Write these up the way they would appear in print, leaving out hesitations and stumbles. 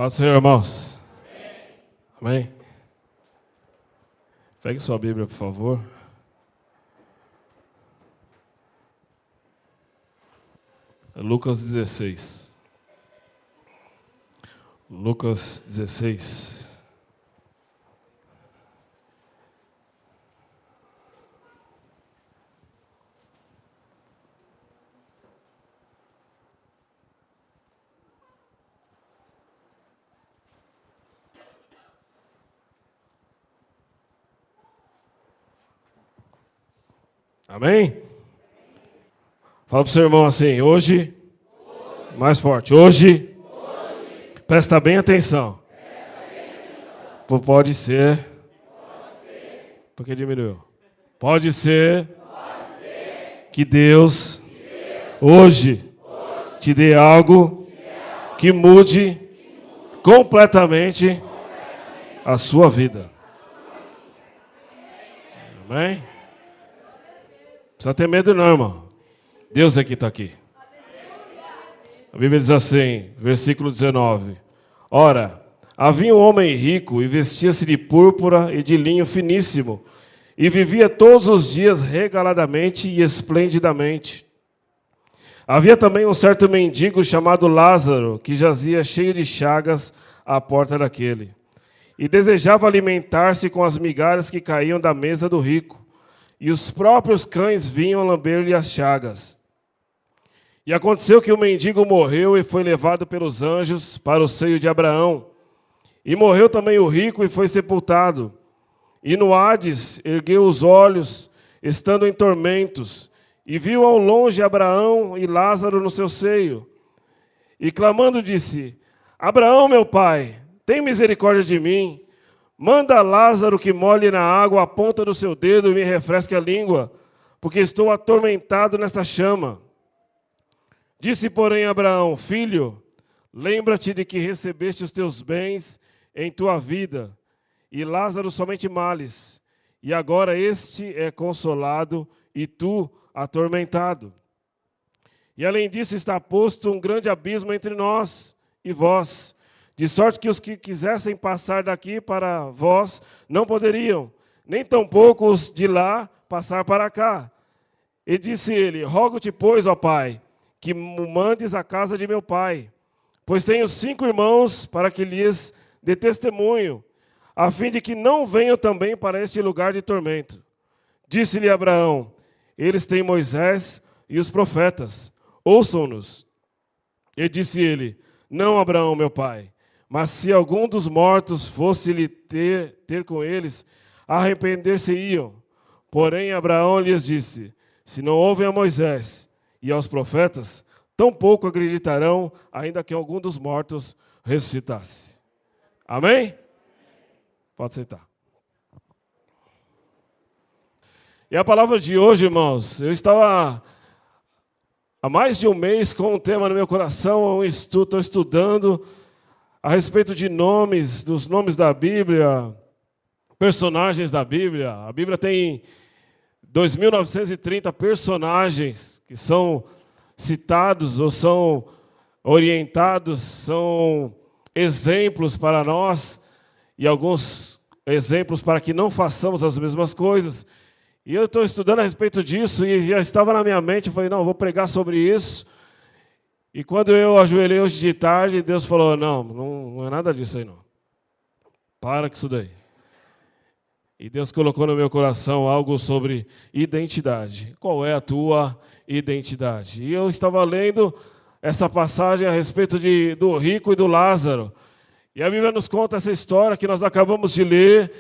Fala, Senhor, irmãos. Amém? Pegue sua Bíblia, por favor. Lucas 16. Lucas 16. Amém? Fala para o seu irmão assim, hoje, mais forte, hoje, presta bem atenção. Pode ser, porque diminuiu. Pode ser que Deus hoje te dê algo que mude completamente a sua vida. Amém? Não precisa ter medo não, irmão. Deus é que está aqui. A Bíblia diz assim, versículo 19. Ora, havia um homem rico e vestia-se de púrpura e de linho finíssimo, e vivia todos os dias regaladamente e esplendidamente. Havia também um certo mendigo chamado Lázaro, que jazia cheio de chagas à porta daquele, e desejava alimentar-se com as migalhas que caíam da mesa do rico. E os próprios cães vinham lamber-lhe as chagas. E aconteceu que o mendigo morreu e foi levado pelos anjos para o seio de Abraão. E morreu também o rico e foi sepultado. E no Hades ergueu os olhos, estando em tormentos, e viu ao longe Abraão e Lázaro no seu seio. E clamando disse, Abraão, meu pai, tem misericórdia de mim. Manda Lázaro que molhe na água a ponta do seu dedo e me refresque a língua, porque estou atormentado nesta chama. Disse, porém, Abraão, filho, lembra-te de que recebeste os teus bens em tua vida, e Lázaro somente males, e agora este é consolado e tu atormentado. E além disso está posto um grande abismo entre nós e vós, de sorte que os que quisessem passar daqui para vós não poderiam, nem tampouco os de lá passar para cá. E disse ele, rogo-te, pois, ó pai, que me mandes à casa de meu pai, pois tenho 5 irmãos para que lhes dê testemunho, a fim de que não venham também para este lugar de tormento. Disse-lhe Abraão, eles têm Moisés e os profetas, ouçam-nos. E disse ele, não, Abraão, meu pai, mas se algum dos mortos fosse-lhe ter com eles, arrepender-se-iam. Porém, Abraão lhes disse, se não ouvem a Moisés e aos profetas, tampouco acreditarão, ainda que algum dos mortos ressuscitasse. Amém? Pode sentar. E a palavra de hoje, irmãos, eu estava há mais de um mês com um tema no meu coração, estou estudando a respeito de nomes, dos nomes da Bíblia, personagens da Bíblia. A Bíblia tem 2.930 personagens que são citados ou são orientados, são exemplos para nós e alguns exemplos para que não façamos as mesmas coisas. E eu estou estudando a respeito disso e já estava na minha mente, eu falei, não, vou pregar sobre isso. E quando eu ajoelhei hoje de tarde, Deus falou, não é nada disso aí não. Para com isso daí. E Deus colocou no meu coração algo sobre identidade. Qual é a tua identidade? E eu estava lendo essa passagem a respeito do rico e do Lázaro. E a Bíblia nos conta essa história que nós acabamos de ler.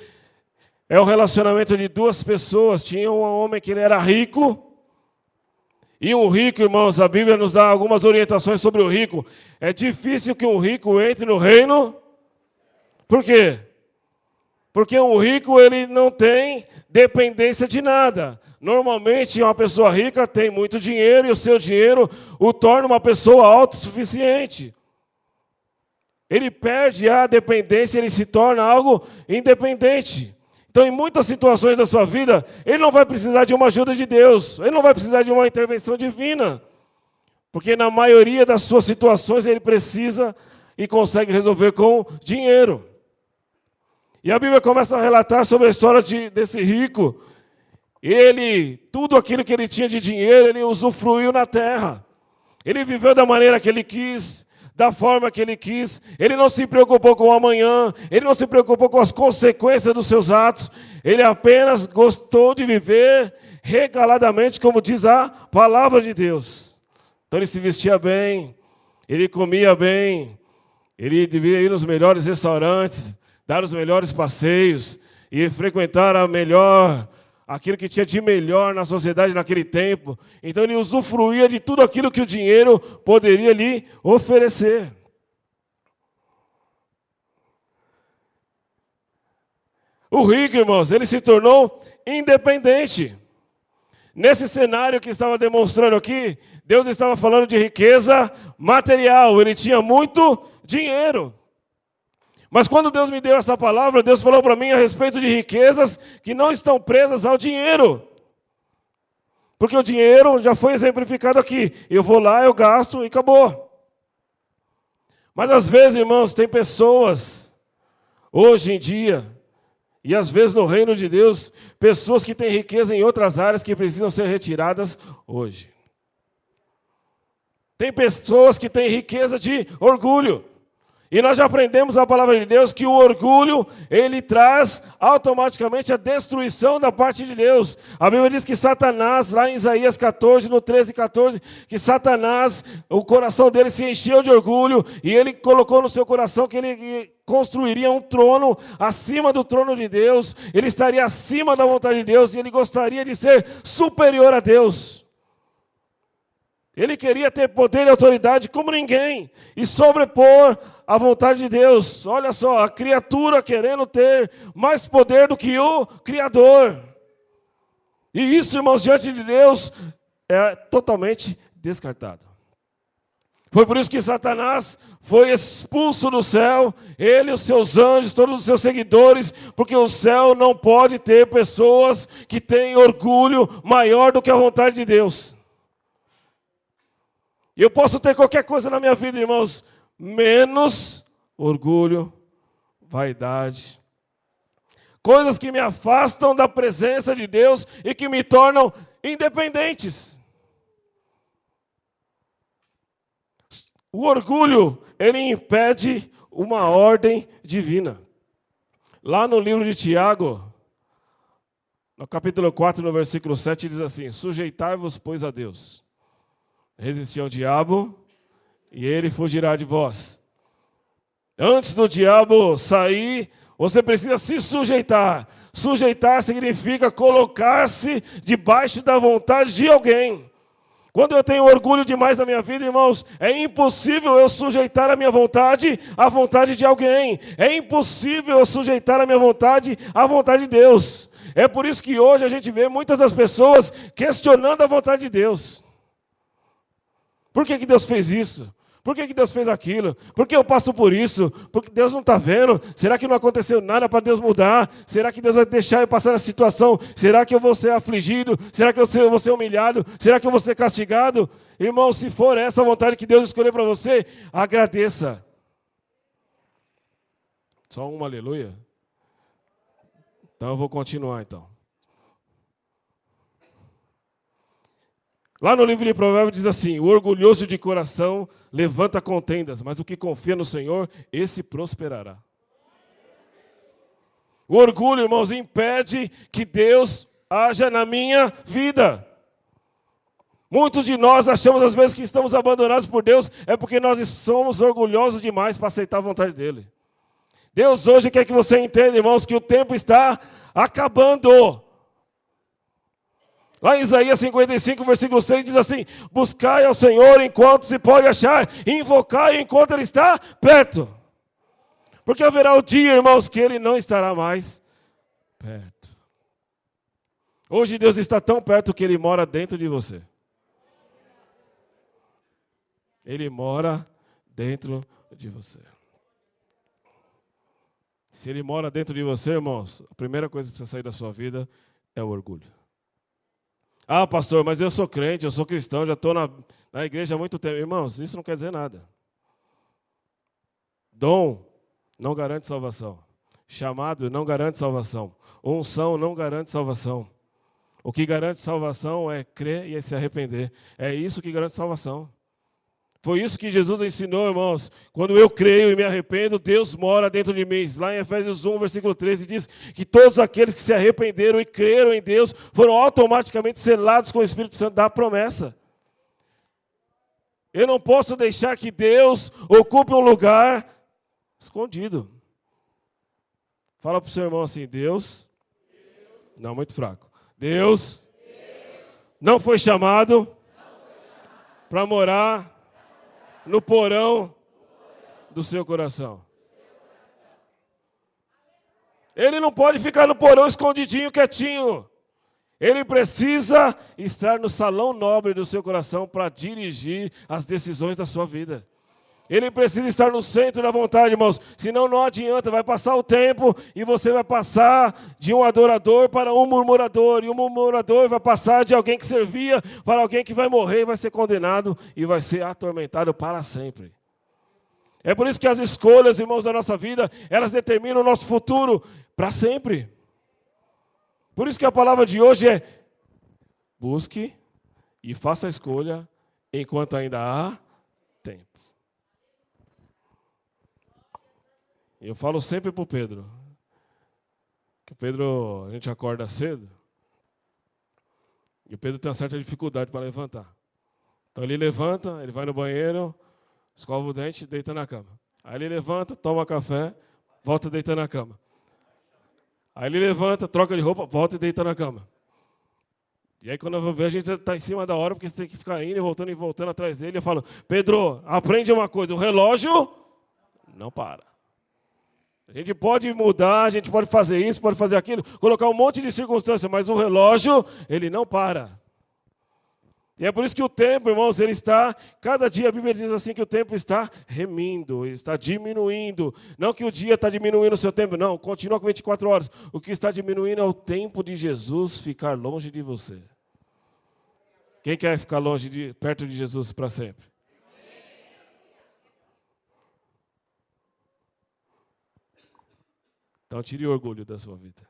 É o relacionamento de 2 pessoas. Tinha um homem que ele era rico. E um rico, irmãos, a Bíblia nos dá algumas orientações sobre o rico. É difícil que um rico entre no reino. Por quê? Porque um rico, ele não tem dependência de nada. Normalmente, uma pessoa rica tem muito dinheiro e o seu dinheiro o torna uma pessoa autossuficiente. Ele perde a dependência, ele se torna algo independente. Então, em muitas situações da sua vida, ele não vai precisar de uma ajuda de Deus, ele não vai precisar de uma intervenção divina, porque na maioria das suas situações ele precisa e consegue resolver com dinheiro. E a Bíblia começa a relatar sobre a história desse rico. Tudo aquilo que ele tinha de dinheiro, ele usufruiu na terra. Ele viveu da maneira que ele quis, da forma que ele quis. Ele não se preocupou com o amanhã, ele não se preocupou com as consequências dos seus atos. Ele apenas gostou de viver regaladamente, como diz a palavra de Deus. Então ele se vestia bem, ele comia bem, ele devia ir nos melhores restaurantes, dar os melhores passeios e frequentar aquilo que tinha de melhor na sociedade naquele tempo. Então ele usufruía de tudo aquilo que o dinheiro poderia lhe oferecer. O rico, irmãos, ele se tornou independente. Nesse cenário que estava demonstrando aqui, Deus estava falando de riqueza material. Ele tinha muito dinheiro. Mas quando Deus me deu essa palavra, Deus falou para mim a respeito de riquezas que não estão presas ao dinheiro. Porque o dinheiro já foi exemplificado aqui. Eu vou lá, eu gasto e acabou. Mas às vezes, irmãos, tem pessoas, hoje em dia, e às vezes no reino de Deus, pessoas que têm riqueza em outras áreas que precisam ser retiradas hoje. Tem pessoas que têm riqueza de orgulho. E nós já aprendemos a palavra de Deus que o orgulho, ele traz automaticamente a destruição da parte de Deus. A Bíblia diz que Satanás, lá em Isaías 14, no 13 e 14, que Satanás, o coração dele se encheu de orgulho e ele colocou no seu coração que ele construiria um trono acima do trono de Deus, ele estaria acima da vontade de Deus e ele gostaria de ser superior a Deus. Ele queria ter poder e autoridade como ninguém e sobrepor a vontade de Deus. Olha só, a criatura querendo ter mais poder do que o Criador. E isso, irmãos, diante de Deus é totalmente descartado. Foi por isso que Satanás foi expulso do céu, ele, os seus anjos, todos os seus seguidores, porque o céu não pode ter pessoas que têm orgulho maior do que a vontade de Deus. E eu posso ter qualquer coisa na minha vida, irmãos, menos orgulho, vaidade. Coisas que me afastam da presença de Deus e que me tornam independentes. O orgulho, ele impede uma ordem divina. Lá no livro de Tiago, no capítulo 4, no versículo 7, diz assim: sujeitai-vos, pois, a Deus. Resisti ao diabo, e ele fugirá de vós. Antes do diabo sair, você precisa se sujeitar. Sujeitar significa colocar-se debaixo da vontade de alguém. Quando eu tenho orgulho demais na minha vida, irmãos, é impossível eu sujeitar a minha vontade à vontade de alguém. É impossível eu sujeitar a minha vontade à vontade de Deus. É por isso que hoje a gente vê muitas das pessoas questionando a vontade de Deus. Por que Deus fez isso? Por que Deus fez aquilo? Por que eu passo por isso? Porque Deus não está vendo? Será que não aconteceu nada para Deus mudar? Será que Deus vai deixar eu passar nessa situação? Será que eu vou ser afligido? Será que eu vou ser humilhado? Será que eu vou ser castigado? Irmão, se for essa a vontade que Deus escolheu para você, agradeça. Só um aleluia? Então eu vou continuar então. Lá no livro de Provérbios diz assim: o orgulhoso de coração levanta contendas, mas o que confia no Senhor, esse prosperará. O orgulho, irmãos, impede que Deus haja na minha vida. Muitos de nós achamos às vezes que estamos abandonados por Deus, é porque nós somos orgulhosos demais para aceitar a vontade dEle. Deus hoje quer que você entenda, irmãos, que o tempo está acabando. Lá em Isaías 55, versículo 6, diz assim: buscai ao Senhor enquanto se pode achar, invocai enquanto Ele está perto. Porque haverá o dia, irmãos, que Ele não estará mais perto. Hoje Deus está tão perto que Ele mora dentro de você. Ele mora dentro de você. Se Ele mora dentro de você, irmãos, a primeira coisa que precisa sair da sua vida é o orgulho. Ah, pastor, mas eu sou crente, eu sou cristão, já estou na igreja há muito tempo. Irmãos, isso não quer dizer nada. Dom não garante salvação. Chamado não garante salvação. Unção não garante salvação. O que garante salvação é crer e é se arrepender. É isso que garante salvação. Foi isso que Jesus ensinou, irmãos. Quando eu creio e me arrependo, Deus mora dentro de mim. Lá em Efésios 1, versículo 13, diz que todos aqueles que se arrependeram e creram em Deus foram automaticamente selados com o Espírito Santo da promessa. Eu não posso deixar que Deus ocupe um lugar escondido. Fala para o seu irmão assim, Deus, não, muito fraco. Deus não foi chamado para morar no porão do seu coração. Ele não pode ficar no porão escondidinho, quietinho. Ele precisa estar no salão nobre do seu coração para dirigir as decisões da sua vida. Ele precisa estar no centro da vontade, irmãos. Senão não adianta, vai passar o tempo e você vai passar de um adorador para um murmurador. E o murmurador vai passar de alguém que servia para alguém que vai morrer, vai ser condenado e vai ser atormentado para sempre. É por isso que as escolhas, irmãos, da nossa vida, elas determinam o nosso futuro para sempre. Por isso que a palavra de hoje é: busque e faça a escolha enquanto ainda há tempo. Eu falo sempre para o Pedro, que o Pedro, a gente acorda cedo, e o Pedro tem uma certa dificuldade para levantar. Então ele levanta, ele vai no banheiro, escova o dente, deita na cama. Aí ele levanta, toma café, volta e deita na cama. Aí ele levanta, troca de roupa, volta e deita na cama. E aí quando eu vou ver, a gente está em cima da hora, porque você tem que ficar indo e voltando atrás dele. Eu falo, Pedro, aprende uma coisa, o relógio não para. A gente pode mudar, a gente pode fazer isso, pode fazer aquilo, colocar um monte de circunstâncias, mas o relógio, ele não para. E é por isso que o tempo, irmãos, ele está, cada dia a Bíblia diz assim que o tempo está remindo, está diminuindo. Não que o dia está diminuindo o seu tempo, não, continua com 24 horas. O que está diminuindo é o tempo de Jesus ficar longe de você. Quem quer ficar perto de Jesus para sempre? Então tire o orgulho da sua vida.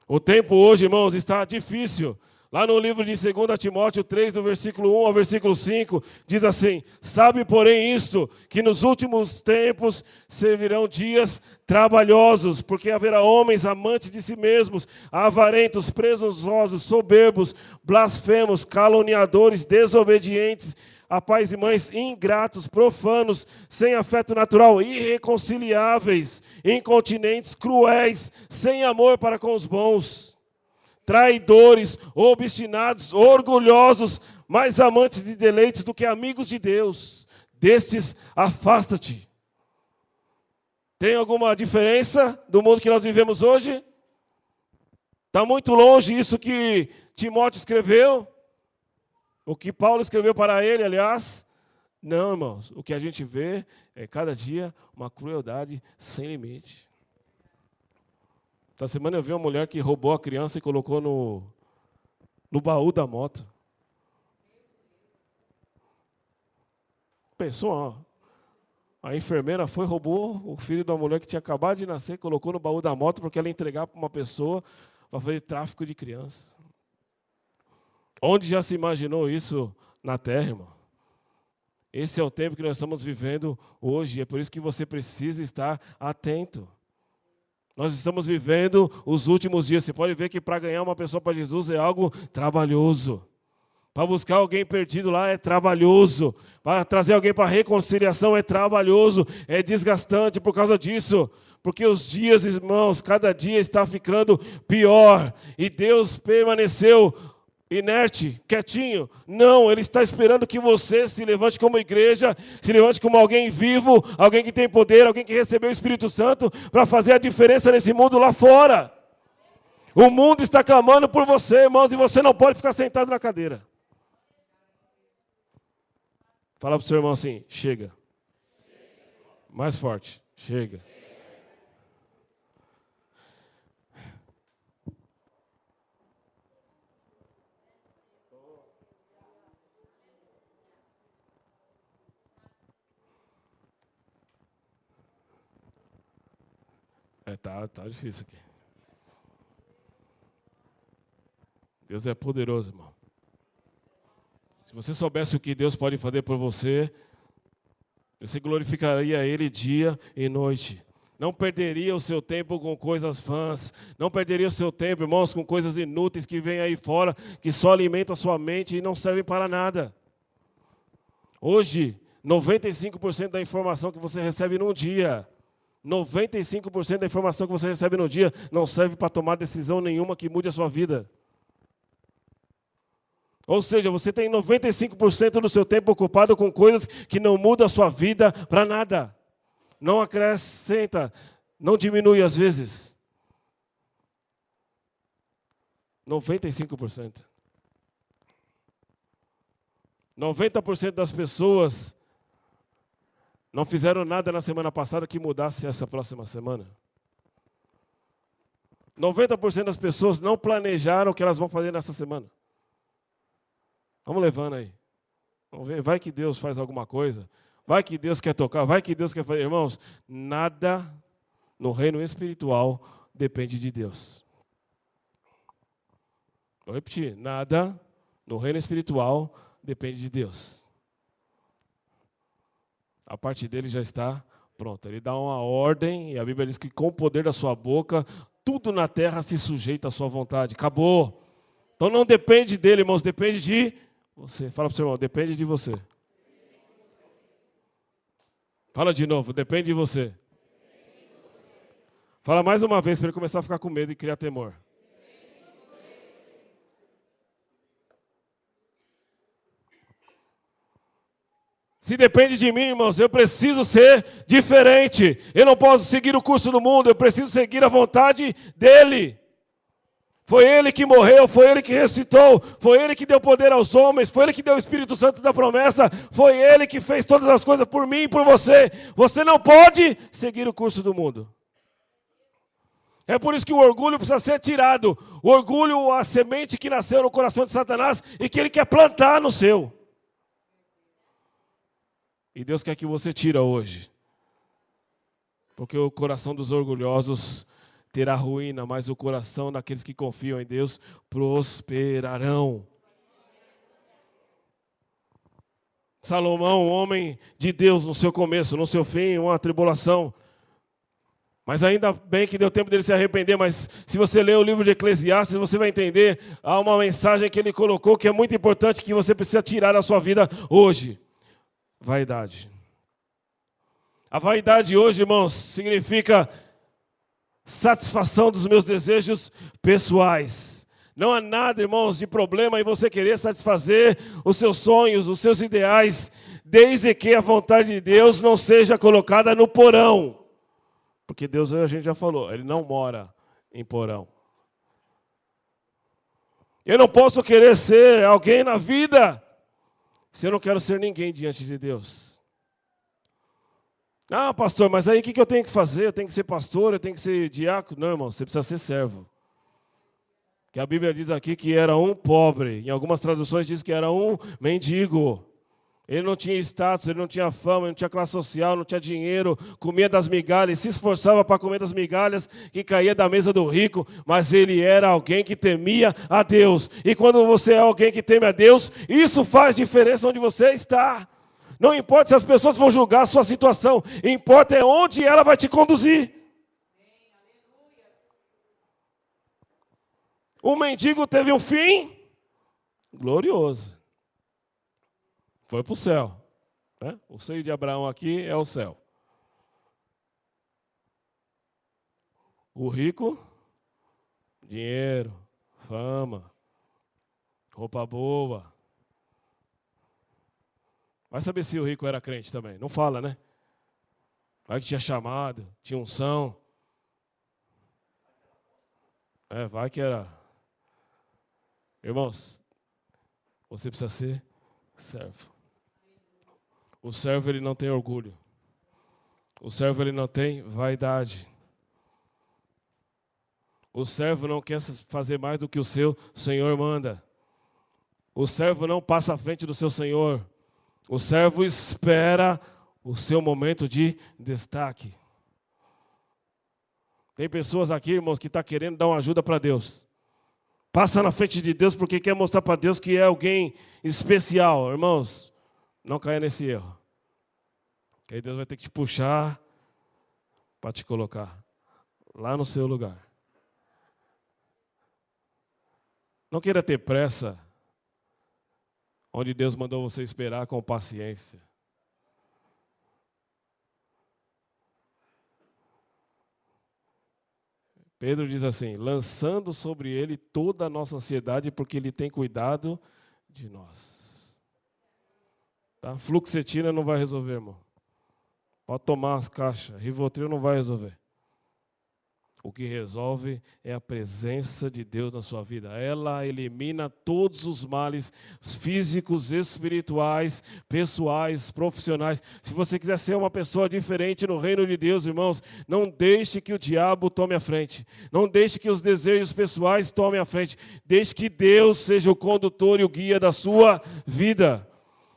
O tempo hoje, irmãos, está difícil. Lá no livro de 2 Timóteo 3, do versículo 1 ao versículo 5, diz assim: sabe, porém, isto, que nos últimos tempos servirão dias trabalhosos, porque haverá homens amantes de si mesmos, avarentos, presunçosos, soberbos, blasfemos, caluniadores, desobedientes, a pais e mães ingratos, profanos, sem afeto natural, irreconciliáveis, incontinentes, cruéis, sem amor para com os bons, traidores, obstinados, orgulhosos, mais amantes de deleites do que amigos de Deus. Destes, afasta-te. Tem alguma diferença do mundo que nós vivemos hoje? Está muito longe isso que Timóteo escreveu? O que Paulo escreveu para ele, aliás? Não, irmãos. O que a gente vê é cada dia uma crueldade sem limite. Essa semana eu vi uma mulher que roubou a criança e colocou no baú da moto. Pensou, ó. A enfermeira roubou o filho de uma mulher que tinha acabado de nascer, colocou no baú da moto porque ela ia entregar para uma pessoa para fazer tráfico de criança. Onde já se imaginou isso na terra, irmão? Esse é o tempo que nós estamos vivendo hoje, é por isso que você precisa estar atento. Nós estamos vivendo os últimos dias. Você pode ver que para ganhar uma pessoa para Jesus é algo trabalhoso. Para buscar alguém perdido lá é trabalhoso. Para trazer alguém para a reconciliação é trabalhoso, é desgastante por causa disso. Porque os dias, irmãos, cada dia está ficando pior. E Deus permaneceu inerte, quietinho. Não, Ele está esperando que você se levante como igreja, se levante como alguém vivo, alguém que tem poder, alguém que recebeu o Espírito Santo para fazer a diferença nesse mundo lá fora. O mundo está clamando por você, irmãos, e você não pode ficar sentado na cadeira. Fala para o seu irmão assim, chega. Mais forte, chega. Tá difícil aqui. Deus é poderoso, irmão. Se você soubesse o que Deus pode fazer por você glorificaria Ele dia e noite. Não perderia o seu tempo com coisas vãs. Não perderia o seu tempo, irmãos, com coisas inúteis que vêm aí fora, que só alimentam a sua mente e não servem para nada. Hoje, 95% da informação que você recebe num dia, 95% da informação que você recebe no dia não serve para tomar decisão nenhuma que mude a sua vida. Ou seja, você tem 95% do seu tempo ocupado com coisas que não mudam a sua vida para nada. Não acrescenta, não diminui às vezes. 95%. 90% das pessoas não fizeram nada na semana passada que mudasse essa próxima semana. 90% das pessoas não planejaram o que elas vão fazer nessa semana. Vamos levando aí. Vamos ver, vai que Deus faz alguma coisa. Vai que Deus quer tocar, vai que Deus quer fazer. Irmãos, nada no reino espiritual depende de Deus. Vou repetir, nada no reino espiritual depende de Deus. A parte dele já está pronta. Ele dá uma ordem, e a Bíblia diz que com o poder da sua boca, tudo na terra se sujeita à sua vontade. Acabou. Então não depende dele, irmãos, depende de você. Fala para o seu irmão, depende de você. Fala de novo, depende de você. Fala mais uma vez para ele começar a ficar com medo e criar temor. Se depende de mim, irmãos, eu preciso ser diferente. Eu não posso seguir o curso do mundo, eu preciso seguir a vontade dele. Foi Ele que morreu, foi Ele que ressuscitou, foi Ele que deu poder aos homens, foi Ele que deu o Espírito Santo da promessa, foi Ele que fez todas as coisas por mim e por você. Você não pode seguir o curso do mundo. É por isso que o orgulho precisa ser tirado. O orgulho, a semente que nasceu no coração de Satanás e que ele quer plantar no seu. E Deus quer que você tira hoje. Porque o coração dos orgulhosos terá ruína, mas o coração daqueles que confiam em Deus prosperarão. Salomão, homem de Deus no seu começo, no seu fim, uma tribulação. Mas ainda bem que deu tempo dele se arrepender, mas se você ler o livro de Eclesiastes, você vai entender, há uma mensagem que ele colocou que é muito importante, que você precisa tirar da sua vida hoje. Vaidade. A vaidade hoje, irmãos, significa satisfação dos meus desejos pessoais. Não há nada, irmãos, de problema em você querer satisfazer os seus sonhos, os seus ideais, desde que a vontade de Deus não seja colocada no porão. Porque Deus, a gente já falou, Ele não mora em porão. Eu não posso querer ser alguém na vida se eu não quero ser ninguém diante de Deus. Ah, pastor, mas aí o que eu tenho que fazer? Eu tenho que ser pastor, eu tenho que ser diácono? Não, irmão, você precisa ser servo. Que a Bíblia diz aqui que era um pobre. Em algumas traduções diz que era um mendigo. Ele não tinha status, ele não tinha fama, ele não tinha classe social, não tinha dinheiro, comia das migalhas, se esforçava para comer das migalhas que caía da mesa do rico, mas ele era alguém que temia a Deus. E quando você é alguém que teme a Deus, isso faz diferença onde você está. Não importa se as pessoas vão julgar a sua situação, importa é onde ela vai te conduzir. O mendigo teve um fim glorioso. Foi para o céu. Né? O seio de Abraão aqui é o céu. O rico, dinheiro, fama, roupa boa. Vai saber se o rico era crente também. Não fala, né? Vai que tinha chamado, tinha unção. Vai que era. Irmãos, você precisa ser servo. O servo, ele não tem orgulho. O servo, ele não tem vaidade. O servo não quer fazer mais do que o seu Senhor manda. O servo não passa à frente do seu Senhor. O servo espera o seu momento de destaque. Tem pessoas aqui, irmãos, que estão querendo dar uma ajuda para Deus. Passa na frente de Deus porque quer mostrar para Deus que é alguém especial. Irmãos, não caia nesse erro. Que aí Deus vai ter que te puxar para te colocar lá no seu lugar. Não queira ter pressa onde Deus mandou você esperar com paciência. Pedro diz assim, lançando sobre ele toda a nossa ansiedade, porque ele tem cuidado de nós. Tá? Fluoxetina não vai resolver, irmão. Pode tomar as caixas, Rivotril não vai resolver. O que resolve é a presença de Deus na sua vida. Ela elimina todos os males físicos, espirituais, pessoais, profissionais. Se você quiser ser uma pessoa diferente no reino de Deus, irmãos, não deixe que o diabo tome a frente. Não deixe que os desejos pessoais tomem a frente. Deixe que Deus seja o condutor e o guia da sua vida.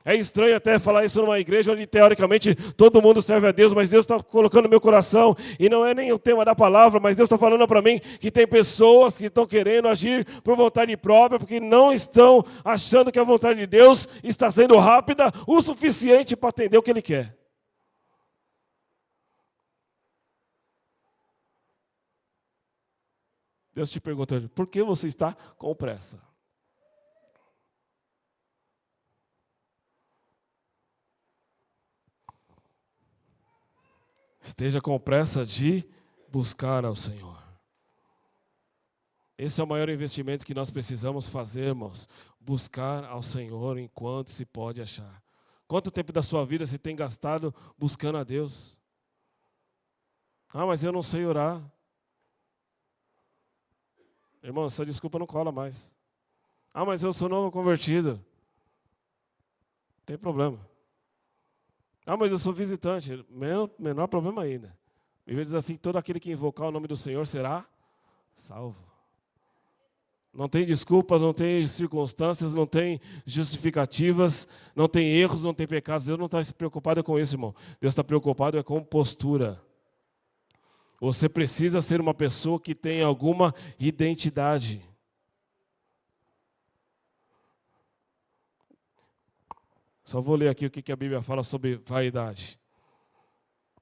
É estranho até falar isso numa igreja onde, teoricamente, todo mundo serve a Deus, mas Deus está colocando no meu coração, e não é nem o tema da palavra, mas Deus está falando para mim que tem pessoas que estão querendo agir por vontade própria, porque não estão achando que a vontade de Deus está sendo rápida o suficiente para atender o que Ele quer. Deus te pergunta, por que você está com pressa? Esteja com pressa de buscar ao Senhor. Esse é o maior investimento que nós precisamos fazer, irmãos. Buscar ao Senhor enquanto se pode achar. Quanto tempo da sua vida você tem gastado buscando a Deus? Ah, mas eu não sei orar. Irmão, essa desculpa não cola mais. Ah, mas eu sou novo convertido. Não tem problema. Ah, mas eu sou visitante. Menor problema ainda. A Bíblia diz assim, todo aquele que invocar o nome do Senhor será salvo. Não tem desculpas, não tem circunstâncias, não tem justificativas, não tem erros, não tem pecados. Deus não está preocupado com isso, irmão. Deus está preocupado com postura. Você precisa ser uma pessoa que tem alguma identidade. Só vou ler aqui o que a Bíblia fala sobre vaidade.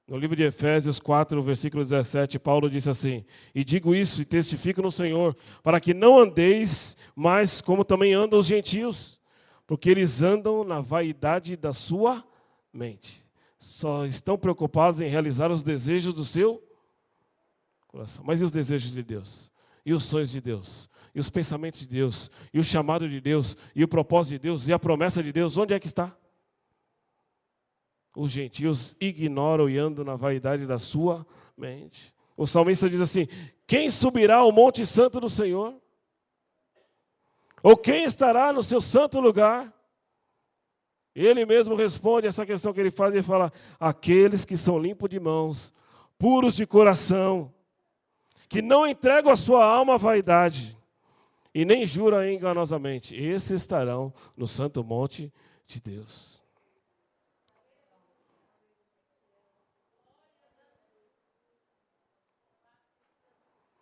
No livro de Efésios 4, versículo 17, Paulo disse assim, e digo isso e testifico no Senhor, para que não andeis mais como também andam os gentios, porque eles andam na vaidade da sua mente. Só estão preocupados em realizar os desejos do seu coração. Mas e os desejos de Deus? E os sonhos de Deus? E os pensamentos de Deus? E o chamado de Deus? E o propósito de Deus? E a promessa de Deus? Onde é que está? Os gentios ignoram e andam na vaidade da sua mente. O salmista diz assim, quem subirá ao monte santo do Senhor? Ou quem estará no seu santo lugar? Ele mesmo responde essa questão que ele faz, ele fala, aqueles que são limpos de mãos, puros de coração, que não entregam a sua alma à vaidade, e nem juram enganosamente, esses estarão no santo monte de Deus.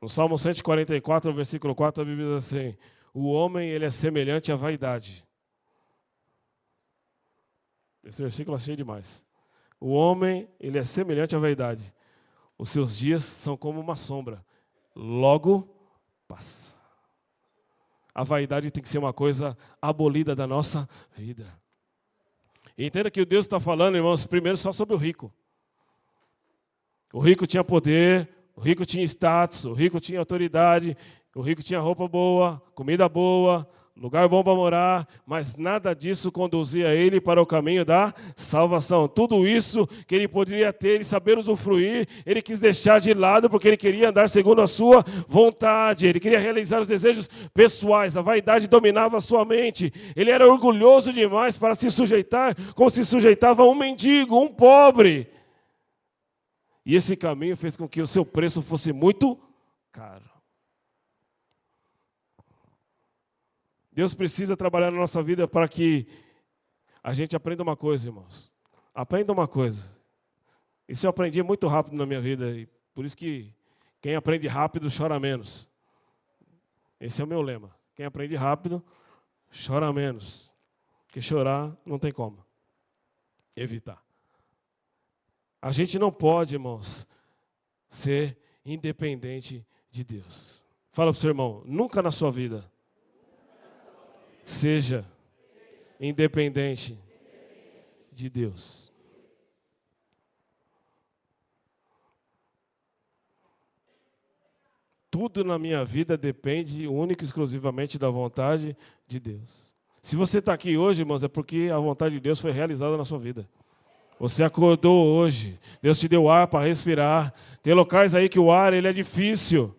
No Salmo 144, versículo 4, a Bíblia diz assim, o homem ele é semelhante à vaidade. Esse versículo é cheio demais. O homem ele é semelhante à vaidade. Os seus dias são como uma sombra. Logo passa. A vaidade tem que ser uma coisa abolida da nossa vida. E entenda que o Deus está falando, irmãos, primeiro só sobre o rico. O rico tinha poder, o rico tinha status, o rico tinha autoridade, o rico tinha roupa boa, comida boa, lugar bom para morar, mas nada disso conduzia ele para o caminho da salvação. Tudo isso que ele poderia ter e saber usufruir, ele quis deixar de lado porque ele queria andar segundo a sua vontade. Ele queria realizar os desejos pessoais, a vaidade dominava a sua mente. Ele era orgulhoso demais para se sujeitar como se sujeitava a um mendigo, um pobre. E esse caminho fez com que o seu preço fosse muito caro. Deus precisa trabalhar na nossa vida para que a gente aprenda uma coisa, irmãos. Aprenda uma coisa. Isso eu aprendi muito rápido na minha vida, e por isso que Quem aprende rápido chora menos. Esse é o meu lema. Quem aprende rápido chora menos. Porque chorar não tem como evitar. A gente não pode, irmãos, ser independente de Deus. Fala para o seu irmão, nunca na sua vida seja independente de Deus. Tudo na minha vida depende única e exclusivamente da vontade de Deus. Se você está aqui hoje, irmãos, é porque a vontade de Deus foi realizada na sua vida. Você acordou hoje, Deus te deu ar para respirar. Tem locais aí que o ar ele é difícil.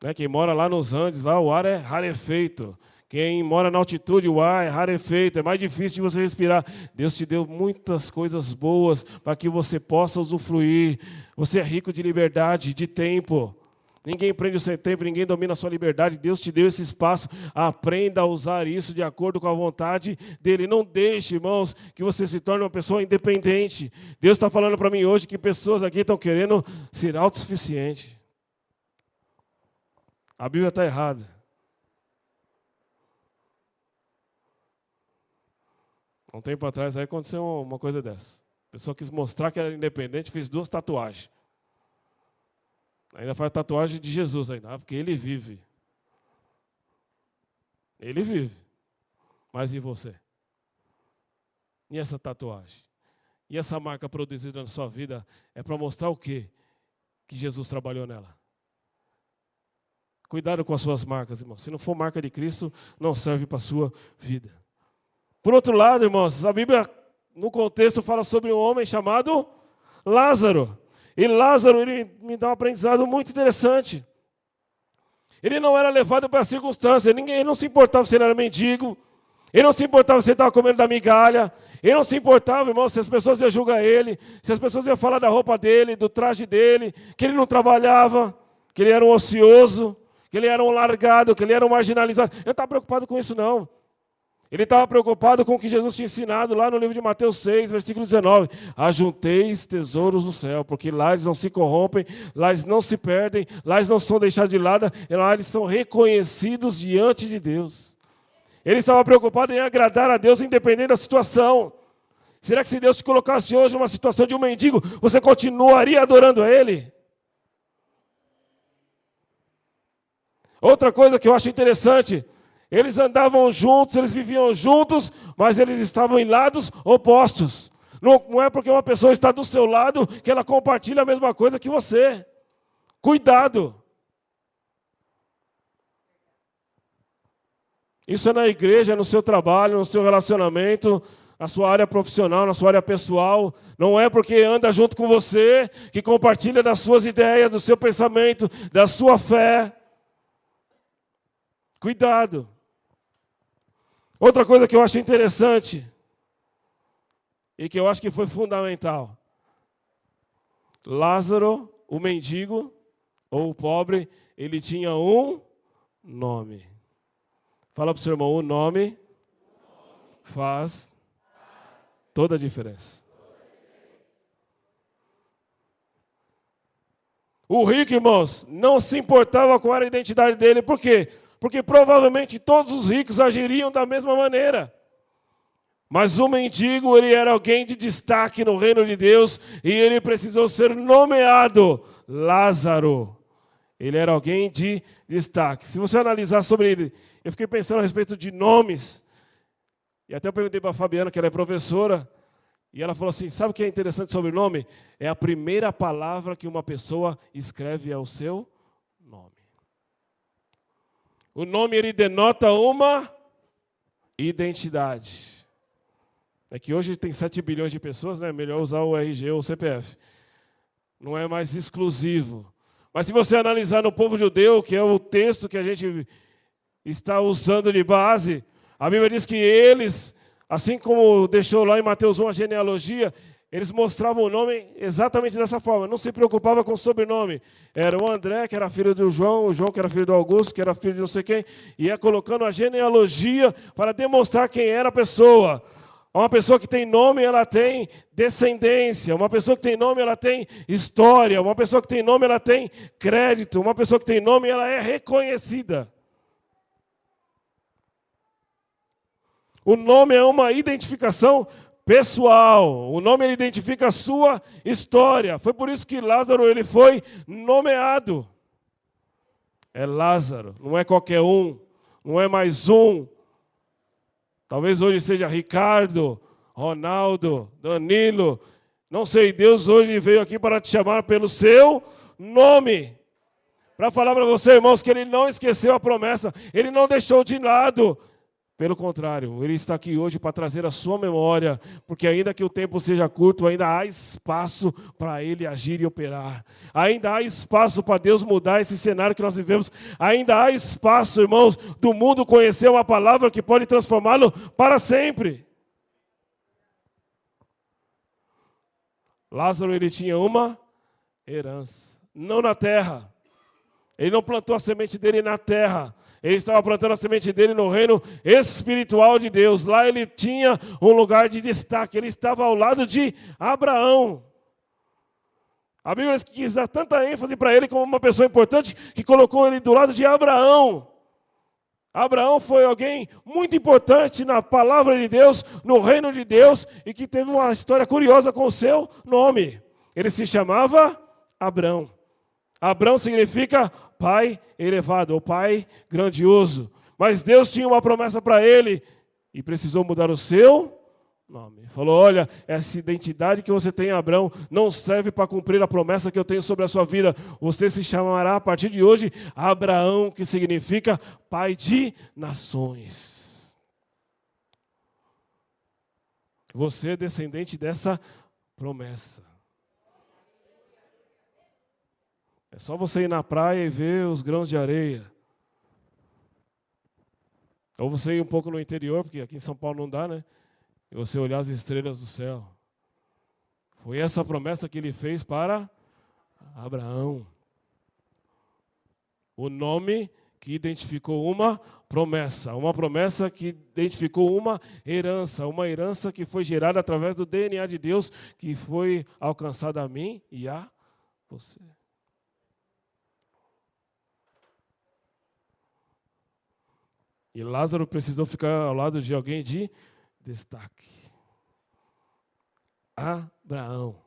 Né? Quem mora lá nos Andes, lá o ar é rarefeito. Quem mora na altitude, o ar é rarefeito, é mais difícil de você respirar. Deus te deu muitas coisas boas para que você possa usufruir. Você é rico de liberdade, de tempo. Ninguém prende o seu tempo, ninguém domina a sua liberdade. Deus te deu esse espaço. Aprenda a usar isso de acordo com a vontade dEle. Não deixe, irmãos, que você se torne uma pessoa independente. Deus está falando para mim hoje que pessoas aqui estão querendo ser autossuficientes. A Bíblia está errada. Um tempo atrás aí aconteceu uma coisa dessa. A pessoa quis mostrar que era independente, fez 2 tatuagens. Ainda faz tatuagem de Jesus ainda, porque ele vive. Ele vive. Mas e você? E essa tatuagem? E essa marca produzida na sua vida é para mostrar o quê? Que Jesus trabalhou nela. Cuidado com as suas marcas, irmão. Se não for marca de Cristo, não serve para a sua vida. Por outro lado, irmãos, a Bíblia, no contexto, fala sobre um homem chamado Lázaro. E Lázaro, ele me dá um aprendizado muito interessante. Ele não era levado pela circunstância, ele não se importava se ele era mendigo, ele não se importava se ele estava comendo da migalha, ele não se importava, irmão, se as pessoas iam julgar ele, se as pessoas iam falar da roupa dele, do traje dele, que ele não trabalhava, que ele era um ocioso, que ele era um largado, que ele era um marginalizado. Ele não estava preocupado com isso, não. Ele estava preocupado com o que Jesus tinha ensinado lá no livro de Mateus 6, versículo 19. Ajunteis tesouros no céu, porque lá eles não se corrompem, lá eles não se perdem, lá eles não são deixados de lado, lá eles são reconhecidos diante de Deus. Ele estava preocupado em agradar a Deus independente da situação. Será que se Deus te colocasse hoje numa situação de um mendigo, você continuaria adorando a Ele? Outra coisa que eu acho interessante, eles andavam juntos, eles viviam juntos, mas eles estavam em lados opostos. Não é porque uma pessoa está do seu lado que ela compartilha a mesma coisa que você. Cuidado. Isso é na igreja, no seu trabalho, no seu relacionamento, na sua área profissional, na sua área pessoal. Não é porque anda junto com você que compartilha das suas ideias, do seu pensamento, da sua fé. Cuidado. Outra coisa que eu acho interessante e que eu acho que foi fundamental. Lázaro, o mendigo ou o pobre, ele tinha um nome. Fala para o seu irmão, o nome faz toda a diferença. O rico, irmãos, não se importava com a identidade dele. Por quê? Porque provavelmente todos os ricos agiriam da mesma maneira. Mas o mendigo, ele era alguém de destaque no reino de Deus e ele precisou ser nomeado Lázaro. Ele era alguém de destaque. Se você analisar sobre ele, eu fiquei pensando a respeito de nomes. E até eu perguntei para a Fabiana, que ela é professora, e ela falou assim, sabe o que é interessante sobre o nome? É a primeira palavra que uma pessoa escreve ao seu nome. O nome, ele denota uma identidade. É que hoje tem 7 bilhões de pessoas, né? Melhor usar o RG ou o CPF. Não é mais exclusivo. Mas se você analisar no povo judeu, que é o texto que a gente está usando de base, a Bíblia diz que eles, assim como deixou lá em Mateus 1 a genealogia, eles mostravam o nome exatamente dessa forma, não se preocupava com o sobrenome. Era o André, que era filho do João, o João, que era filho do Augusto, que era filho de não sei quem, e ia colocando a genealogia para demonstrar quem era a pessoa. Uma pessoa que tem nome, ela tem descendência. Uma pessoa que tem nome, ela tem história. Uma pessoa que tem nome, ela tem crédito. Uma pessoa que tem nome, ela é reconhecida. O nome é uma identificação pessoal. O nome ele identifica a sua história. Foi por isso que Lázaro ele foi nomeado. É Lázaro, não é qualquer um, não é mais um. Talvez hoje seja Ricardo, Ronaldo, Danilo. Não sei, Deus hoje veio aqui para te chamar pelo seu nome. Para falar para você, irmãos, que Ele não esqueceu a promessa. Ele não deixou de lado. Pelo contrário, Ele está aqui hoje para trazer a sua memória. Porque ainda que o tempo seja curto, ainda há espaço para Ele agir e operar. Ainda há espaço para Deus mudar esse cenário que nós vivemos. Ainda há espaço, irmãos, do mundo conhecer uma palavra que pode transformá-lo para sempre. Lázaro, ele tinha uma herança. Não na terra. Ele não plantou a semente dele na terra. Ele estava plantando a semente dele no reino espiritual de Deus. Lá ele tinha um lugar de destaque. Ele estava ao lado de Abraão. A Bíblia quis dar tanta ênfase para ele como uma pessoa importante que colocou ele do lado de Abraão. Abraão foi alguém muito importante na palavra de Deus, no reino de Deus, e que teve uma história curiosa com o seu nome. Ele se chamava Abrão. Abrão significa pai elevado, ou pai grandioso. Mas Deus tinha uma promessa para ele e precisou mudar o seu nome. Falou, olha, essa identidade que você tem, Abrão, não serve para cumprir a promessa que eu tenho sobre a sua vida. Você se chamará a partir de hoje Abraão, que significa pai de nações. Você é descendente dessa promessa. É só você ir na praia e ver os grãos de areia. Ou você ir um pouco no interior, porque aqui em São Paulo não dá, né? E você olhar as estrelas do céu. Foi essa promessa que ele fez para Abraão. O nome que identificou uma promessa que identificou uma herança que foi gerada através do DNA de Deus, que foi alcançada a mim e a você. E Lázaro precisou ficar ao lado de alguém de destaque. Abraão.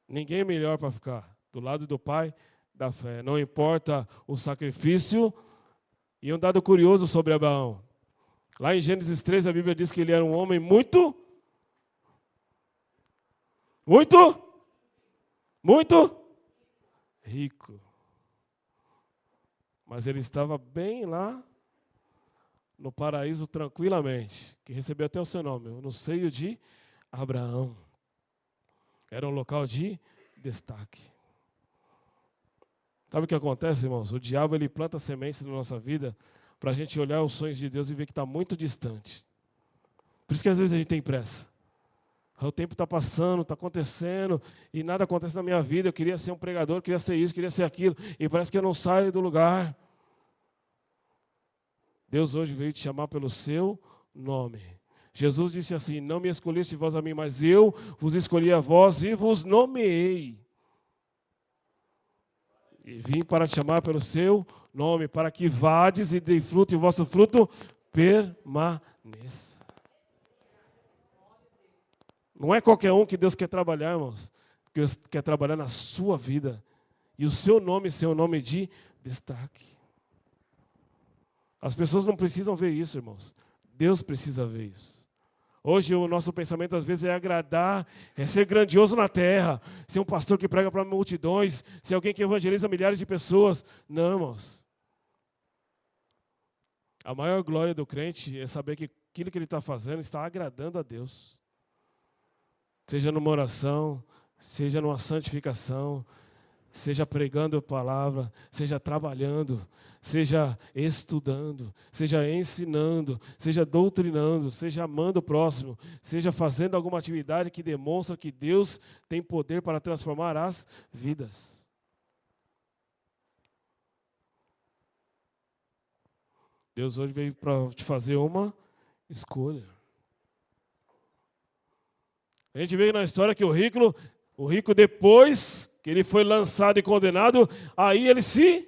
Ninguém melhor para ficar do lado do pai da fé. Não importa o sacrifício. E um dado curioso sobre Abraão. Lá em Gênesis 3, a Bíblia diz que ele era um homem muito rico. Mas ele estava bem lá no paraíso tranquilamente, que recebeu até o seu nome, no seio de Abraão. Era um local de destaque. Sabe o que acontece, irmãos? O diabo ele planta sementes na nossa vida para a gente olhar os sonhos de Deus e ver que está muito distante. Por isso que às vezes a gente tem pressa. O tempo está passando, está acontecendo, e nada acontece na minha vida. Eu queria ser um pregador, queria ser isso, queria ser aquilo, e parece que eu não saio do lugar. Deus hoje veio te chamar pelo seu nome. Jesus disse assim, não me escolheste vós a mim, mas eu vos escolhi a vós e vos nomeei. E vim para te chamar pelo seu nome, para que vades e dei fruto, e o vosso fruto permaneça. Não é qualquer um que Deus quer trabalhar, irmãos. Deus quer trabalhar na sua vida. E o seu nome ser um nome de destaque. As pessoas não precisam ver isso, irmãos. Deus precisa ver isso. Hoje o nosso pensamento às vezes é agradar, é ser grandioso na terra, ser um pastor que prega para multidões, ser alguém que evangeliza milhares de pessoas. Não, irmãos. A maior glória do crente é saber que aquilo que ele está fazendo está agradando a Deus. Seja numa oração, seja numa santificação, seja pregando a palavra, seja trabalhando, seja estudando, seja ensinando, seja doutrinando, seja amando o próximo, seja fazendo alguma atividade que demonstra que Deus tem poder para transformar as vidas. Deus hoje veio para te fazer uma escolha. A gente vê na história que o rico depois que ele foi lançado e condenado, aí ele se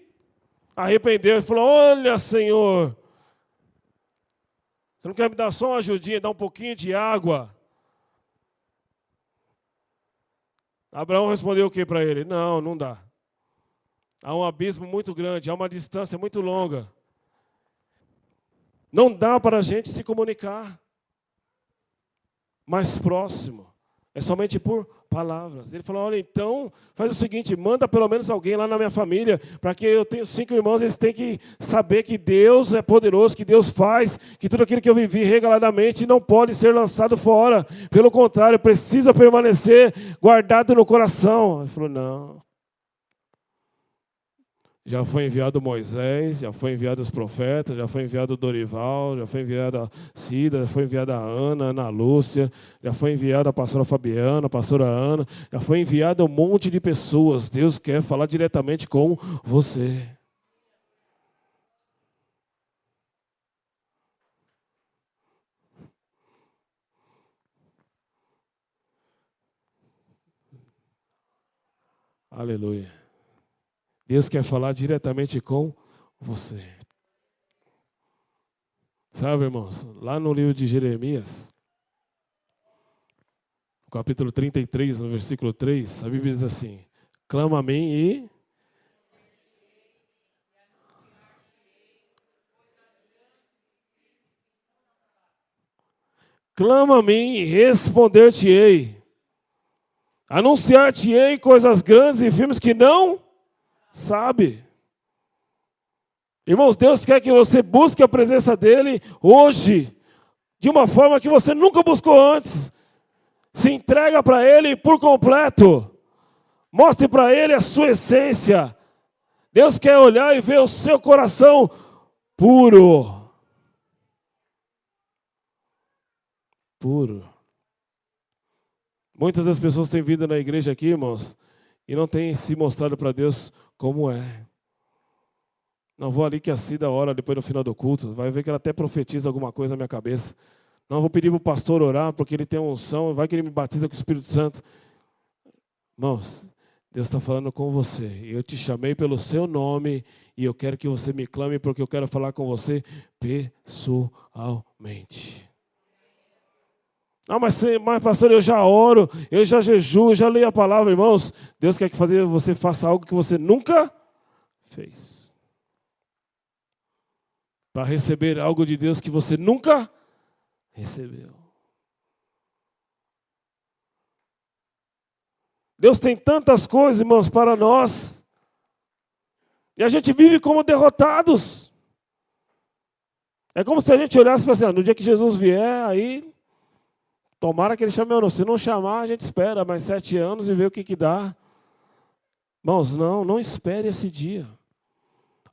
arrependeu. Ele falou, olha, Senhor, você não quer me dar só uma ajudinha, dar um pouquinho de água? Abraão respondeu o que para ele? Não, não dá. Há um abismo muito grande, há uma distância muito longa. Não dá para a gente se comunicar mais próximo. É somente por palavras. Ele falou, olha, então, faz o seguinte, manda pelo menos alguém lá na minha família, para que eu tenho 5 irmãos, eles têm que saber que Deus é poderoso, que Deus faz, que tudo aquilo que eu vivi regaladamente não pode ser lançado fora. Pelo contrário, precisa permanecer guardado no coração. Ele falou, não. Já foi enviado Moisés, já foi enviado os profetas, já foi enviado Dorival, já foi enviada a Cida, já foi enviada a Ana Lúcia, já foi enviada a pastora Fabiana, a pastora Ana, já foi enviado um monte de pessoas. Deus quer falar diretamente com você. Aleluia. Deus quer falar diretamente com você. Sabe, irmãos, lá no livro de Jeremias, no capítulo 33, no versículo 3, a Bíblia diz assim, clama a mim e... Clama a mim e responder-te-ei. Anunciar-te-ei coisas grandes e firmes que não sabe. Irmãos, Deus quer que você busque a presença dEle hoje, de uma forma que você nunca buscou antes. Se entrega para Ele por completo. Mostre para Ele a sua essência. Deus quer olhar e ver o seu coração puro. Puro. Muitas das pessoas têm vindo na igreja aqui, irmãos, e não têm se mostrado para Deus como é. Não vou ali que a Cida ora depois no final do culto, vai ver que ela até profetiza alguma coisa na minha cabeça. Não vou pedir para o pastor orar, porque ele tem uma unção, vai que ele me batiza com o Espírito Santo. Irmãos, Deus está falando com você. Eu te chamei pelo seu nome e eu quero que você me clame, porque eu quero falar com você pessoalmente. Ah, mas pastor, eu já oro, eu já jejuo, eu já leio a palavra, irmãos. Deus quer que você faça algo que você nunca fez. Para receber algo de Deus que você nunca recebeu. Deus tem tantas coisas, irmãos, para nós. E a gente vive como derrotados. É como se a gente olhasse e falasse, no dia que Jesus vier, aí... Tomara que ele chame ou não. Se não chamar, a gente espera mais 7 anos e vê o que dá. Irmãos, não espere esse dia.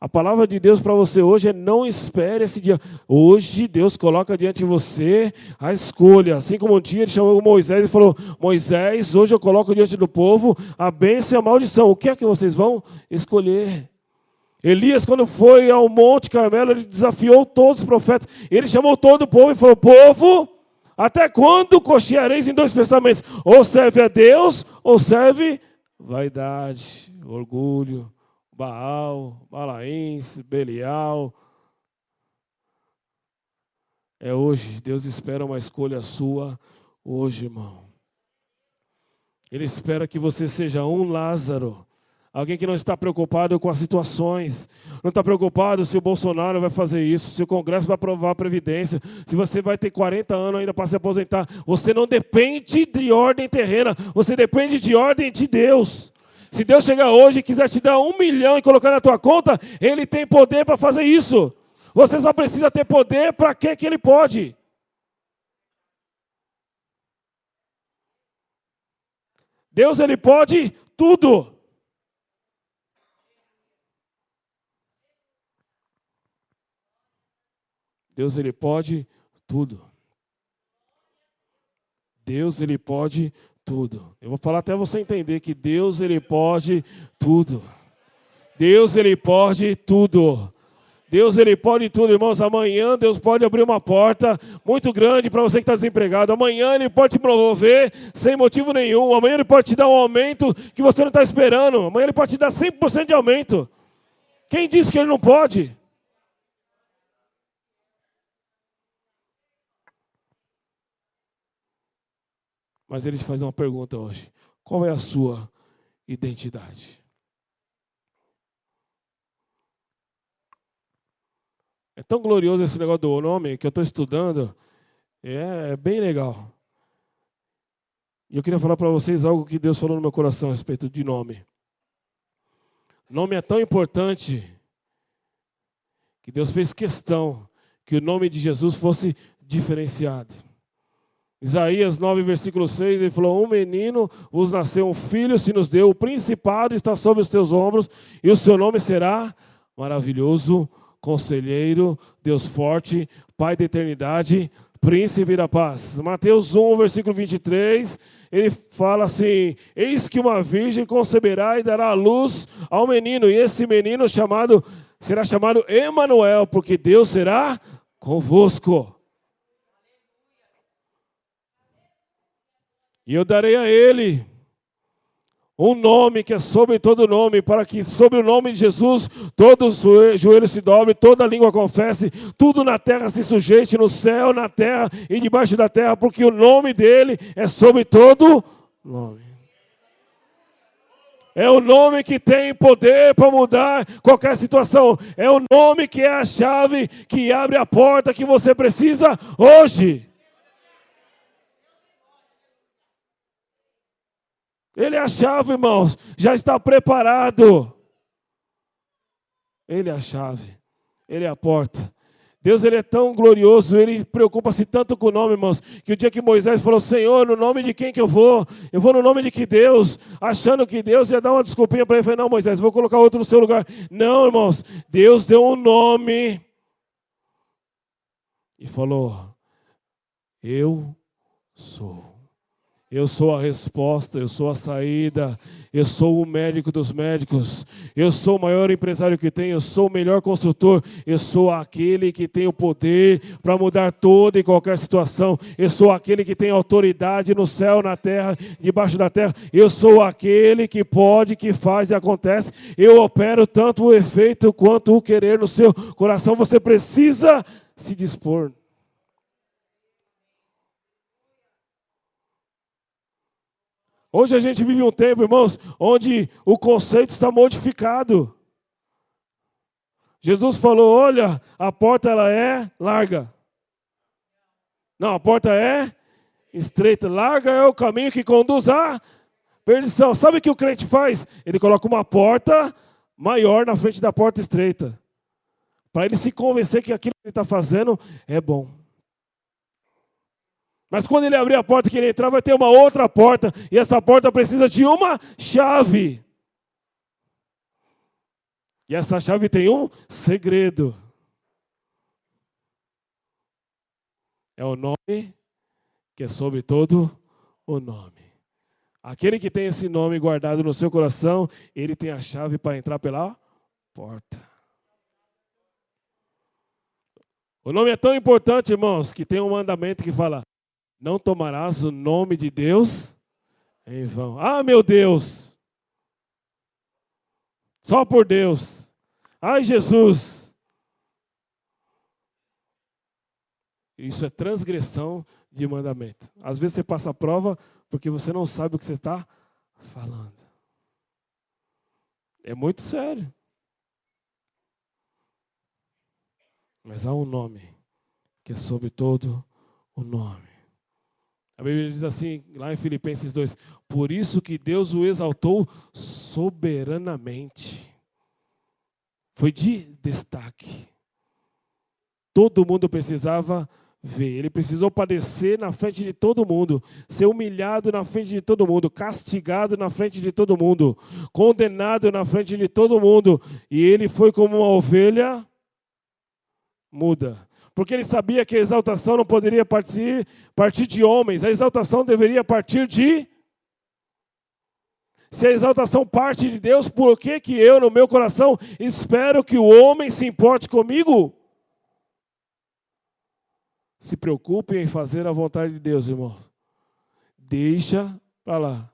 A palavra de Deus para você hoje é não espere esse dia. Hoje Deus coloca diante de você a escolha. Assim como um dia ele chamou Moisés e falou, Moisés, hoje eu coloco diante do povo a bênção e a maldição. O que é que vocês vão escolher? Elias, quando foi ao Monte Carmelo, ele desafiou todos os profetas. Ele chamou todo o povo e falou, povo... Até quando cocheareis em 2 pensamentos? Ou serve a Deus, ou serve vaidade, orgulho, Baal, Balaíns, Belial. É hoje, Deus espera uma escolha sua hoje, irmão. Ele espera que você seja um Lázaro. Alguém que não está preocupado com as situações. Não está preocupado se o Bolsonaro vai fazer isso, se o Congresso vai aprovar a Previdência, se você vai ter 40 anos ainda para se aposentar. Você não depende de ordem terrena, você depende de ordem de Deus. Se Deus chegar hoje e quiser te dar 1 milhão e colocar na tua conta, Ele tem poder para fazer isso. Você só precisa ter poder para que Ele pode. Deus, Ele pode tudo. Deus, Ele pode tudo. Deus, Ele pode tudo. Eu vou falar até você entender que Deus, Ele pode tudo. Deus, Ele pode tudo. Deus, Ele pode tudo, irmãos. Amanhã Deus pode abrir uma porta muito grande para você que está desempregado. Amanhã Ele pode te promover sem motivo nenhum. Amanhã Ele pode te dar um aumento que você não está esperando. Amanhã Ele pode te dar 100% de aumento. Quem disse que Ele não pode? Mas Ele te faz uma pergunta hoje. Qual é a sua identidade? É tão glorioso esse negócio do nome que eu estou estudando. É bem legal. E eu queria falar para vocês algo que Deus falou no meu coração a respeito de nome. Nome é tão importante que Deus fez questão que o nome de Jesus fosse diferenciado. Isaías 9, versículo 6, ele falou: um menino vos nasceu, um filho se nos deu, o principado está sobre os teus ombros, e o seu nome será Maravilhoso, Conselheiro, Deus Forte, Pai da Eternidade, Príncipe da Paz. Mateus 1, versículo 23, ele fala assim: eis que uma virgem conceberá e dará à luz ao menino, e esse menino será chamado Emanuel, porque Deus será convosco. E eu darei a ele um nome que é sobre todo nome, para que sobre o nome de Jesus todos os joelhos se dobrem, toda língua confesse, tudo na terra se sujeite, no céu, na terra e debaixo da terra, porque o nome dele é sobre todo nome. É o nome que tem poder para mudar qualquer situação. É o nome que é a chave que abre a porta que você precisa hoje. Ele é a chave, irmãos. Já está preparado. Ele é a chave. Ele é a porta. Deus, Ele é tão glorioso. Ele preocupa-se tanto com o nome, irmãos, que o dia que Moisés falou: Senhor, no nome de quem que eu vou? Eu vou no nome de que Deus? Achando que Deus ia dar uma desculpinha para ele. Falei: não, Moisés, vou colocar outro no seu lugar. Não, irmãos. Deus deu um nome. E falou: eu sou. Eu sou a resposta, eu sou a saída, eu sou o médico dos médicos, eu sou o maior empresário que tem, eu sou o melhor construtor, eu sou aquele que tem o poder para mudar toda e qualquer situação, eu sou aquele que tem autoridade no céu, na terra, debaixo da terra, eu sou aquele que pode, que faz e acontece, eu opero tanto o efeito quanto o querer no seu coração, você precisa se dispor. Hoje a gente vive um tempo, irmãos, onde o conceito está modificado. Jesus falou: olha, a porta ela é larga. Não, a porta é estreita. Larga é o caminho que conduz à perdição. Sabe o que o crente faz? Ele coloca uma porta maior na frente da porta estreita. Para ele se convencer que aquilo que ele está fazendo é bom. Mas quando ele abrir a porta que ele entrar, vai ter uma outra porta. E essa porta precisa de uma chave. E essa chave tem um segredo. É o nome que é sobre todo o nome. Aquele que tem esse nome guardado no seu coração, ele tem a chave para entrar pela porta. O nome é tão importante, irmãos, que tem um mandamento que fala: não tomarás o nome de Deus em vão. Ah, meu Deus! Só por Deus. Ai, Jesus! Isso é transgressão de mandamento. Às vezes você passa a prova porque você não sabe o que você está falando. É muito sério. Mas há um nome que é sobre todo o nome. A Bíblia diz assim, lá em Filipenses 2, por isso que Deus o exaltou soberanamente. Foi de destaque. Todo mundo precisava ver. Ele precisou padecer na frente de todo mundo, ser humilhado na frente de todo mundo, castigado na frente de todo mundo, condenado na frente de todo mundo. E ele foi como uma ovelha muda. Porque ele sabia que a exaltação não poderia partir de homens. A exaltação deveria partir de Se a exaltação parte de Deus, por que que eu, no meu coração, espero que o homem se importe comigo? Se preocupe em fazer a vontade de Deus, irmão. Deixa para lá.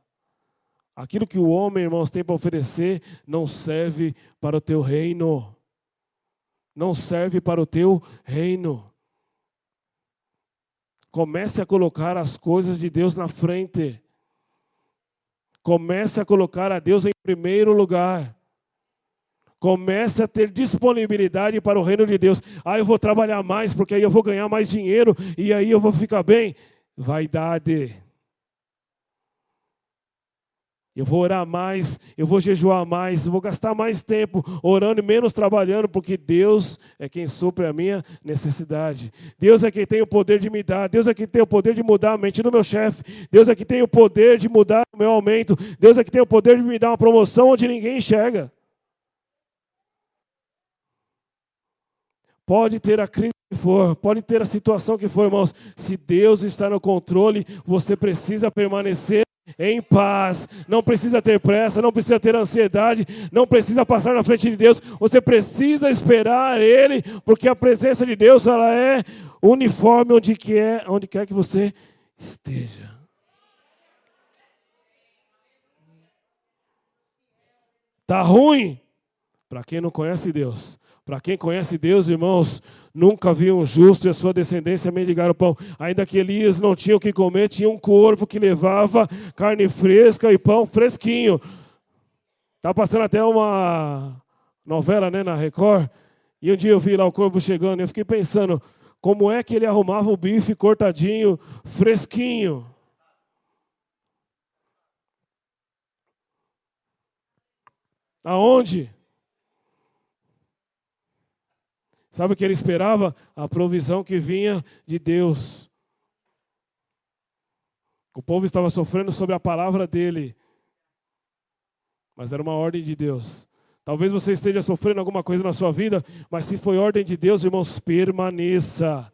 Aquilo que o homem, irmãos, tem para oferecer não serve para o teu reino. Não serve para o teu reino. Comece a colocar as coisas de Deus na frente. Comece a colocar a Deus em primeiro lugar. Comece a ter disponibilidade para o reino de Deus. Ah, eu vou trabalhar mais porque aí eu vou ganhar mais dinheiro e aí eu vou ficar bem. Vaidade. Eu vou orar mais, eu vou jejuar mais, eu vou gastar mais tempo orando e menos trabalhando, porque Deus é quem supre a minha necessidade. Deus é quem tem o poder de me dar, Deus é quem tem o poder de mudar a mente do meu chefe, Deus é quem tem o poder de mudar o meu aumento, Deus é quem tem o poder de me dar uma promoção onde ninguém enxerga. Pode ter a crise que for, pode ter a situação que for, irmãos. Se Deus está no controle, você precisa permanecer em paz. Não precisa ter pressa, não precisa ter ansiedade, não precisa passar na frente de Deus. Você precisa esperar Ele, porque a presença de Deus ela é uniforme onde quer que você esteja. Tá ruim? Para quem não conhece Deus. Para quem conhece Deus, irmãos, nunca viu um justo e a sua descendência mendigar o pão. Ainda que Elias não tinha o que comer, tinha um corvo que levava carne fresca e pão fresquinho. Está passando até uma novela, né, na Record. E um dia eu vi lá o corvo chegando e eu fiquei pensando, como é que ele arrumava o bife cortadinho, fresquinho? Aonde? Sabe o que ele esperava? A provisão que vinha de Deus. O povo estava sofrendo sobre a palavra dele. Mas era uma ordem de Deus. Talvez você esteja sofrendo alguma coisa na sua vida, mas se foi ordem de Deus, irmãos, permaneça.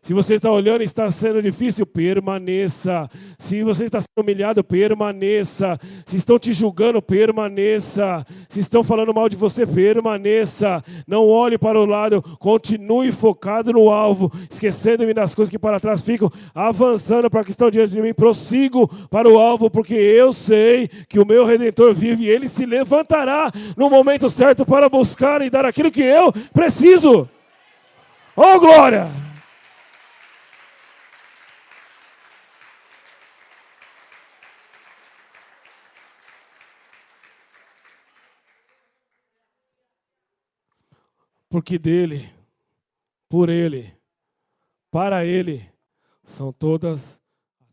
Se você está olhando e está sendo difícil, permaneça. Se você está sendo humilhado, permaneça. Se estão te julgando, permaneça. Se estão falando mal de você, permaneça. Não olhe para o lado, continue focado no alvo, esquecendo-me das coisas que para trás ficam, avançando para que estão diante de mim. Prossigo para o alvo, porque eu sei que o meu Redentor vive e Ele se levantará no momento certo para buscar e dar aquilo que eu preciso. Oh, glória! Porque dele, por ele, para ele, são todas